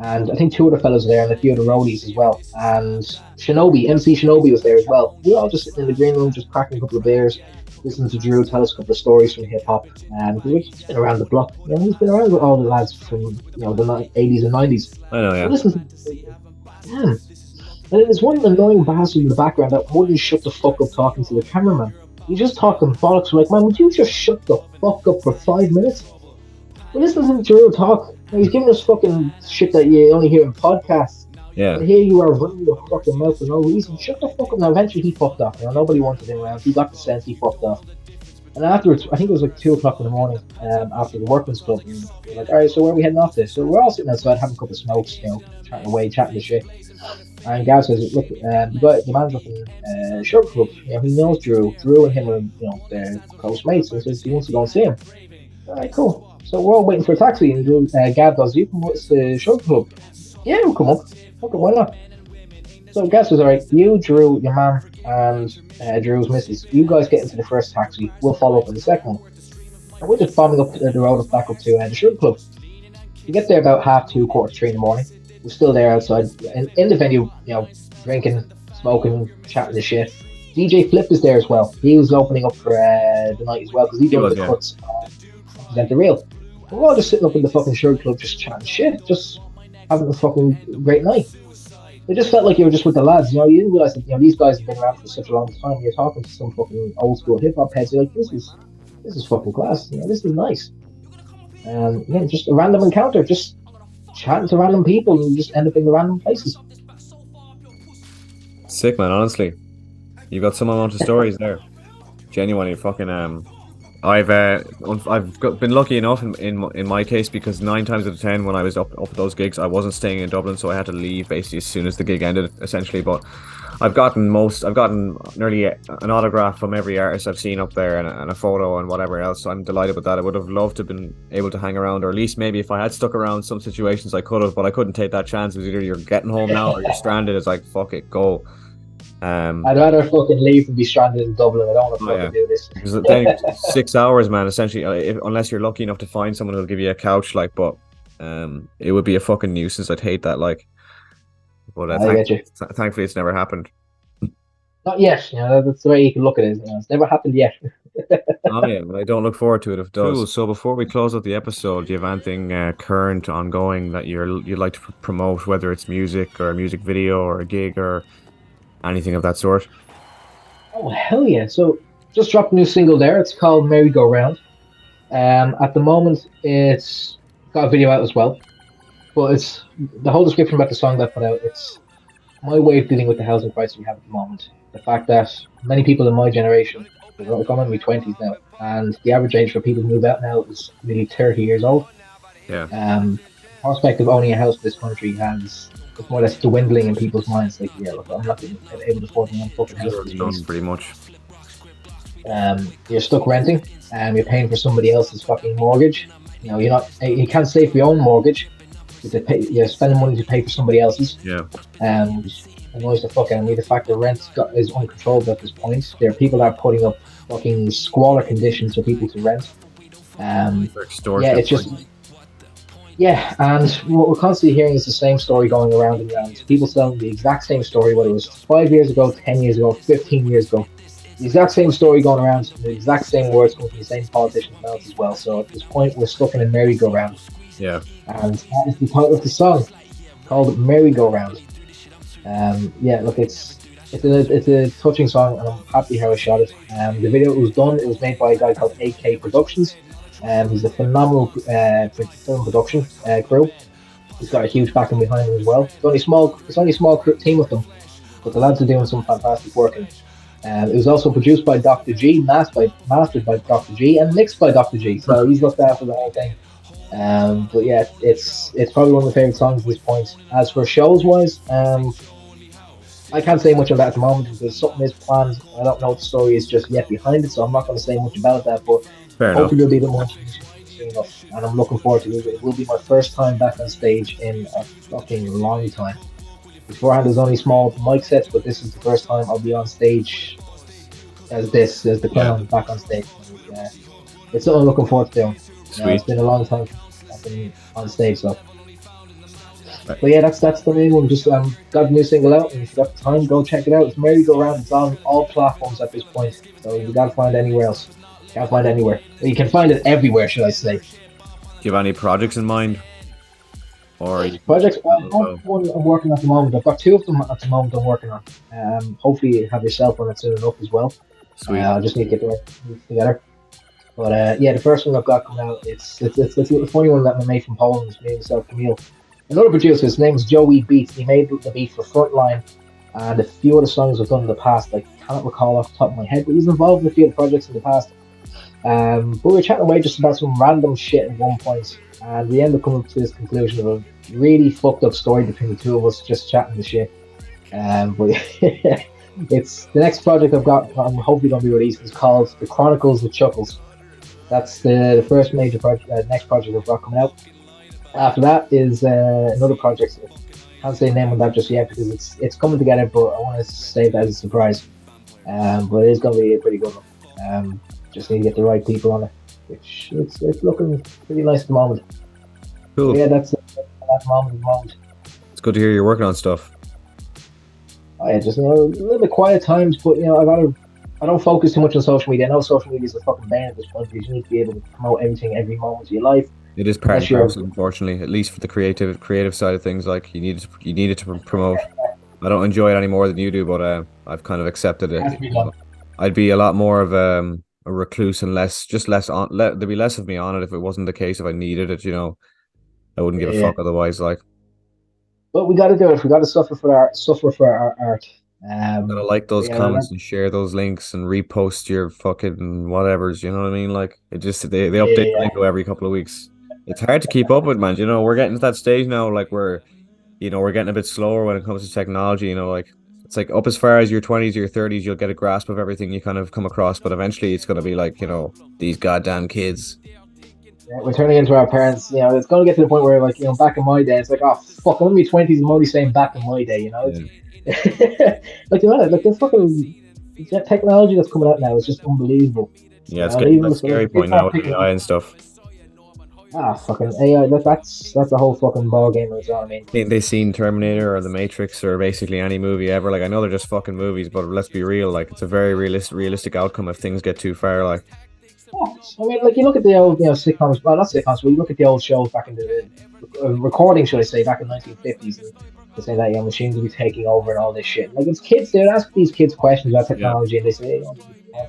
Speaker 2: and I think two other fellas were there and a few other roadies as well. And MC Shinobi was there as well. We were all just sitting in the green room, just cracking a couple of beers, listening to Jeru tell us a couple of stories from hip hop. He's been around the block. He's been around with all the lads from the 80s and 90s.
Speaker 1: I know, yeah.
Speaker 2: Listen to him. And there's one annoying bastard in the background that wouldn't shut the fuck up talking to the cameraman. He just talking bollocks. Like, man, would you just shut the fuck up for 5 minutes? We're listening to Jeru talk. He's giving us fucking shit that you only hear in podcasts.
Speaker 1: Yeah.
Speaker 2: And here you are running your fucking mouth for no reason. Shut the fuck up. Now, eventually he fucked off. Nobody wanted him around. He got the sense, he fucked off. And afterwards, I think it was like 2 o'clock in the morning, after the Workman's Club, and we're like, alright, so where are we heading off to? So we're all sitting outside having a couple of smokes, chatting away, chatting the shit. And Gav says, look, the man's up in Shirt Club, he knows Jeru. Jeru and him are, they're close mates, and says he wants to go and see him. Alright, cool. So we're all waiting for a taxi, and Gav goes, you come with the Shirt Club? Yeah, we'll come up. Okay, why not? So Gav says, alright, you, Jeru, your man, and Jeru's missus, you guys get into the first taxi, we'll follow up in the second one. And we're just bombing up the road back up to the Shirt Club. We get there about 2:30, 3 in the morning. We're still there outside, in the venue, drinking, smoking, chatting the shit. DJ Flip is there as well. He was opening up for the night as well, because he did the cuts Represent the Real. We're all just sitting up in the fucking Shirt Club, just chatting shit, just having a fucking great night. It just felt like you were just with the lads, you didn't realise that, these guys have been around for such a long time. You're talking to some fucking old school hip hop heads, you're like, this is fucking class, this is nice. Just a random encounter, just chatting to random people and just end up in the random places.
Speaker 1: Sick, man, honestly. You got some amount of stories there. Genuinely fucking I've been lucky enough in my case, because 9 times out of 10 when I was up at those gigs, I wasn't staying in Dublin, so I had to leave basically as soon as the gig ended, essentially. But I've gotten nearly an autograph from every artist I've seen up there, and a photo and whatever else. So I'm delighted with that. I would have loved to have been able to hang around, or at least maybe if I had stuck around some situations I could have, but I couldn't take that chance. It was either you're getting home now or you're stranded. It's like, fuck it, go.
Speaker 2: I'd rather fucking leave and be stranded in Dublin. I don't want to fucking do this.
Speaker 1: Because then 6 hours, man, essentially, unless you're lucky enough to find someone who'll give you a couch, but it would be a fucking nuisance. I'd hate that, But
Speaker 2: I get you.
Speaker 1: thankfully, it's never happened.
Speaker 2: Not yet. That's the way you can look at it. It's never happened yet.
Speaker 1: Oh yeah, but I don't look forward to it if it does. Cool. So before we close out the episode, do you have anything current, ongoing that you'd like to promote, whether it's music or a music video or a gig or anything of that sort?
Speaker 2: Oh hell yeah! So just dropped a new single there. It's called "Merry Go Round." At the moment, it's got a video out as well. But it's the whole description about the song that I put out. It's my way of dealing with the housing crisis we have at the moment. The fact that many people in my generation, like I'm in my twenties now, and the average age for people to move out now is nearly 30 years old.
Speaker 1: Yeah,
Speaker 2: The prospect of owning a house in this country has it's more or less dwindling in people's minds. Like, yeah, look, I'm not able to afford my own fucking house
Speaker 1: zero
Speaker 2: in
Speaker 1: to
Speaker 2: this
Speaker 1: none,
Speaker 2: place.
Speaker 1: pretty much.
Speaker 2: You're stuck renting, and you're paying for somebody else's fucking mortgage. You can't save for your own mortgage. You're spending money to pay for somebody else's,
Speaker 1: Yeah,
Speaker 2: and annoys the fuck out of me. The fact that is uncontrollable at this point. There are people that are putting up fucking squalor conditions for people to rent. Um,
Speaker 1: they're
Speaker 2: yeah,
Speaker 1: extortionate
Speaker 2: it's just
Speaker 1: prices.
Speaker 2: yeah, and what we're constantly hearing is the same story going around and around. People telling the exact same story, whether it was 5 years ago, 10 years ago, 15 years ago. The exact same story going around, and the exact same words coming from the same politician's mouths as well. So at this point, we're stuck in a merry-go-round,
Speaker 1: Yeah,
Speaker 2: and that is the title of the song called "Merry-Go-Round." Yeah, look, it's a touching song, and I'm happy how I shot it. The video was done. It was made by a guy called AK Productions. He's a phenomenal film production crew. He's got a huge backing behind him as well. It's only a small team of them, but the lads are doing some fantastic work. And it was also produced by Dr. G, mastered by Dr. G, and mixed by Dr. G. So he's looked after the whole thing. But yeah, it's probably one of my favorite songs at this point. As for shows wise, I can't say much of that at the moment because something is planned. I don't know what the story is just yet behind it, so I'm not going to say much about that. But
Speaker 1: fair enough.
Speaker 2: hopefully there'll be a bit more information soon enough, and I'm looking forward to it. It will be my first time back on stage in a fucking long time. Beforehand, there's only small mic sets, but this is the first time I'll be on stage as the
Speaker 1: Yeah,
Speaker 2: clown back on stage. It's something I'm looking forward to doing. It's
Speaker 1: sweet.
Speaker 2: been a long time since I've been on stage, so.
Speaker 1: Right.
Speaker 2: But yeah, that's the main one. Just got a new single out, and if you got the time, go check it out. It's Merry Go Round. It's on all platforms at this point, so you gotta find it anywhere else. Can't find it anywhere. Well, you can find it everywhere, should I say?
Speaker 1: Do you have any projects in mind, or you
Speaker 2: Projects. I have
Speaker 1: also
Speaker 2: one I'm working on at the moment. I've got two of them at the moment I'm working on. Hopefully have yourself on it soon enough as well.
Speaker 1: sweet?
Speaker 2: I just need to get the right together. But yeah, the first one I've got coming out, it's a funny one that I made from Poland. It's me, myself, Camille. Another producer, his name's Joey Beats. He made the beat for Frontline and a few other songs I've done in the past. I cannot recall off the top of my head, but he's involved in a few of the projects in the past. But we were chatting away just about some random shit at one point, and we ended up coming to this conclusion of a really fucked up story between the two of us just chatting the shit. But it's the next project I've got. I'm hopefully going to be released. It's called The Chronicles with Chuckles. That's the first major project, next project I've got coming out. After that is another project. Can't say the name on that just yet because it's coming together, but I want to save that as a surprise. But it is going to be a pretty good one. Just need to get the right people on it, which it's looking pretty nice at the moment. So
Speaker 1: Cool.
Speaker 2: yeah, that's at the moment.
Speaker 1: It's good to hear you're working on stuff.
Speaker 2: I just a little bit quiet times, but I don't focus too much on social media. I know social media is a fucking bane at this point because you need to be able to promote everything every moment of your life.
Speaker 1: It is part
Speaker 2: Unless
Speaker 1: and
Speaker 2: you're
Speaker 1: parcel, unfortunately, at least for the creative side of things. Like you needed to promote. I don't enjoy it any more than you do, but I've kind of accepted
Speaker 2: it has
Speaker 1: it.
Speaker 2: to be done.
Speaker 1: I'd be a lot more of a recluse and less on. There'd be less of me on it if it wasn't the case. If I needed it, I wouldn't give a
Speaker 2: Yeah.
Speaker 1: fuck otherwise. Like,
Speaker 2: But we got to do it. We got to suffer for our art.
Speaker 1: gotta like
Speaker 2: But
Speaker 1: those
Speaker 2: yeah,
Speaker 1: comments and share those links and repost your fucking whatevers. You know what I mean? Like, it just they update the
Speaker 2: yeah,
Speaker 1: lingo every couple of weeks. It's hard to keep up with, man. We're getting to that stage now. Like, we're getting a bit slower when it comes to technology. Like it's like up as far as your 20s or your 30s, you'll get a grasp of everything you kind of come across, but eventually it's gonna be like, these goddamn kids.
Speaker 2: we're turning into our parents. It's going to get to the point where, like, back in my day, it's like, oh fuck, I'm in my 20s. I'm only saying back in my day.
Speaker 1: Yeah.
Speaker 2: Like like the fucking technology that's coming out now is just unbelievable.
Speaker 1: Yeah, it's
Speaker 2: And
Speaker 1: getting to
Speaker 2: even
Speaker 1: that
Speaker 2: the
Speaker 1: scary
Speaker 2: kids
Speaker 1: point now
Speaker 2: aren't
Speaker 1: with
Speaker 2: picking it
Speaker 1: AI
Speaker 2: up.
Speaker 1: and stuff.
Speaker 2: Ah, fucking AI. That's a whole fucking ball game on its own. I mean,
Speaker 1: They seen Terminator or The Matrix or basically any movie ever. Like I know they're just fucking movies, but let's be real. Like it's a very realistic outcome if things get too far. Like
Speaker 2: yeah, I mean, like you look at the old, sitcoms. Well, not sitcoms, but you look at the old shows back in the recording, should I say, back in 1950s, and they say that machines will be taking over and all this shit. Like it's kids, they would ask these kids questions about
Speaker 1: yeah,
Speaker 2: technology, and they say,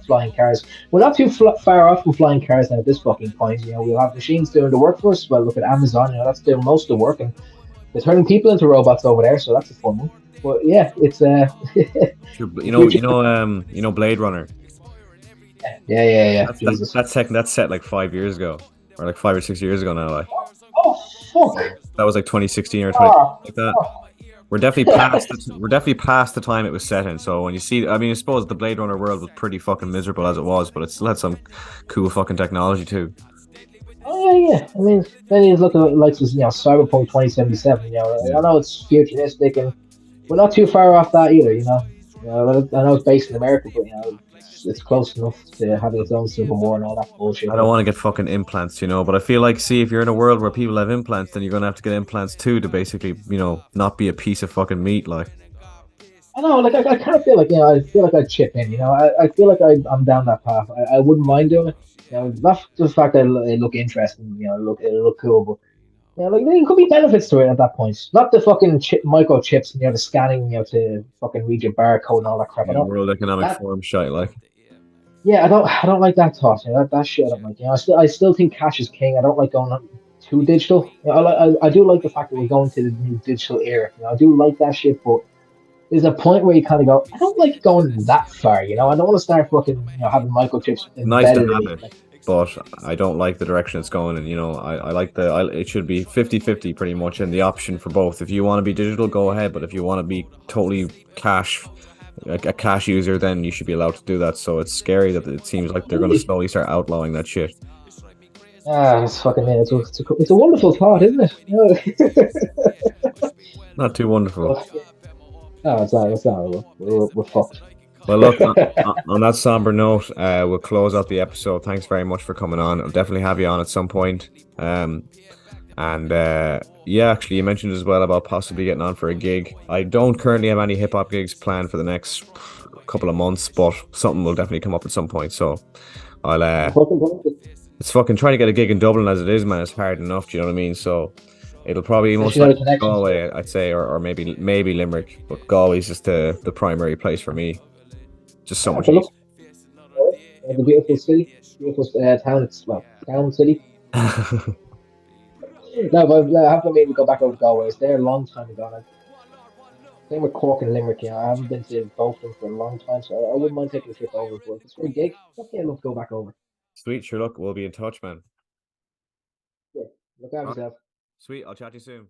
Speaker 2: flying cars. We're not too far off from flying cars now at this fucking point. We'll have machines doing the work for us. Well, look at Amazon. That's doing most of the work, and they're turning people into robots over there. So that's a fun one. But yeah, it's
Speaker 1: sure. But
Speaker 2: the future.
Speaker 1: Blade Runner.
Speaker 2: Yeah.
Speaker 1: That's that,
Speaker 2: Jesus.
Speaker 1: that's set like 5 years ago, or like 5 or 6 years ago now. Like
Speaker 2: Oh fuck.
Speaker 1: that was like 2016 or 20
Speaker 2: Ah,
Speaker 1: like that.
Speaker 2: oh.
Speaker 1: We're definitely past the time it was set in. So when you see, I mean, I suppose the Blade Runner world was pretty fucking miserable as it was, but it still had some cool fucking technology too.
Speaker 2: Oh yeah. I mean, then you look at like this, Cyberpunk 2077.
Speaker 1: Yeah.
Speaker 2: I know it's futuristic, and we're not too far off that either. I know it's based in America, but it's close enough to having its own civil war and all that
Speaker 1: I
Speaker 2: bullshit.
Speaker 1: don't
Speaker 2: But
Speaker 1: want to get fucking implants, but I feel like, see, if you're in a world where people have implants, then you're gonna have to get implants too to basically, not be a piece of fucking meat. Like,
Speaker 2: I know, like I kind of feel like I feel like I'd chip in. I feel like I'm down that path. I wouldn't mind doing it. Not the fact that it look interesting. It'll look cool, but like there could be benefits to it at that point. Not the fucking microchips, the scanning, to fucking read your barcode and all that crap. I don't
Speaker 1: World Economic
Speaker 2: that.
Speaker 1: Forum shite. Like,
Speaker 2: Yeah, I don't like that thought. That shit I don't like. I still think cash is king. I don't like going too digital. I do like the fact that we're going to the new digital era. I do like that shit, but there's a point where you kind of go, I don't like going that far. I don't want to start fucking, having microchips
Speaker 1: nice to
Speaker 2: embedded in
Speaker 1: have
Speaker 2: me.
Speaker 1: it, but I don't like the direction it's going. And, I like it should be 50-50 pretty much, and the option for both. If you want to be digital, go ahead. But if you want to be totally cash, a cash user, then you should be allowed to do that. So it's scary that it seems like they're going to
Speaker 2: Absolutely.
Speaker 1: slowly start outlawing that shit.
Speaker 2: It's fucking, it's a wonderful thought, isn't it?
Speaker 1: Not too wonderful.
Speaker 2: But, no, it's not. It's not. We're fucked.
Speaker 1: Well, look, on that somber note, we'll close out the episode. Thanks very much for coming on. I'll definitely have you on at some point. And yeah, actually, you mentioned as well about possibly getting on for a gig. I don't currently have any hip hop gigs planned for the next couple of months, but something will definitely come up at some point. So I'll it's fucking trying to get a gig in Dublin as it is, man. It's hard enough. Do you know what I mean? So it'll probably most
Speaker 2: Especially out of
Speaker 1: likely be
Speaker 2: connections.
Speaker 1: Galway, I'd say, or maybe Limerick. But Galway's just the primary place for me. Just so
Speaker 2: Yeah,
Speaker 1: much
Speaker 2: but look,
Speaker 1: easier.
Speaker 2: the beautiful city, beautiful town. It's well, town city. No, but I have to maybe go back over to Galway. It's there a long time ago. And same with Cork and Limerick. I haven't been to both of them for a long time, so I wouldn't mind taking a trip over. But if it's for a gig, okay, I'd love to go back over.
Speaker 1: Sweet, sure. Look, we'll be in touch, man.
Speaker 2: Yeah, look after
Speaker 1: All right.
Speaker 2: yourself.
Speaker 1: Sweet. I'll chat to you soon.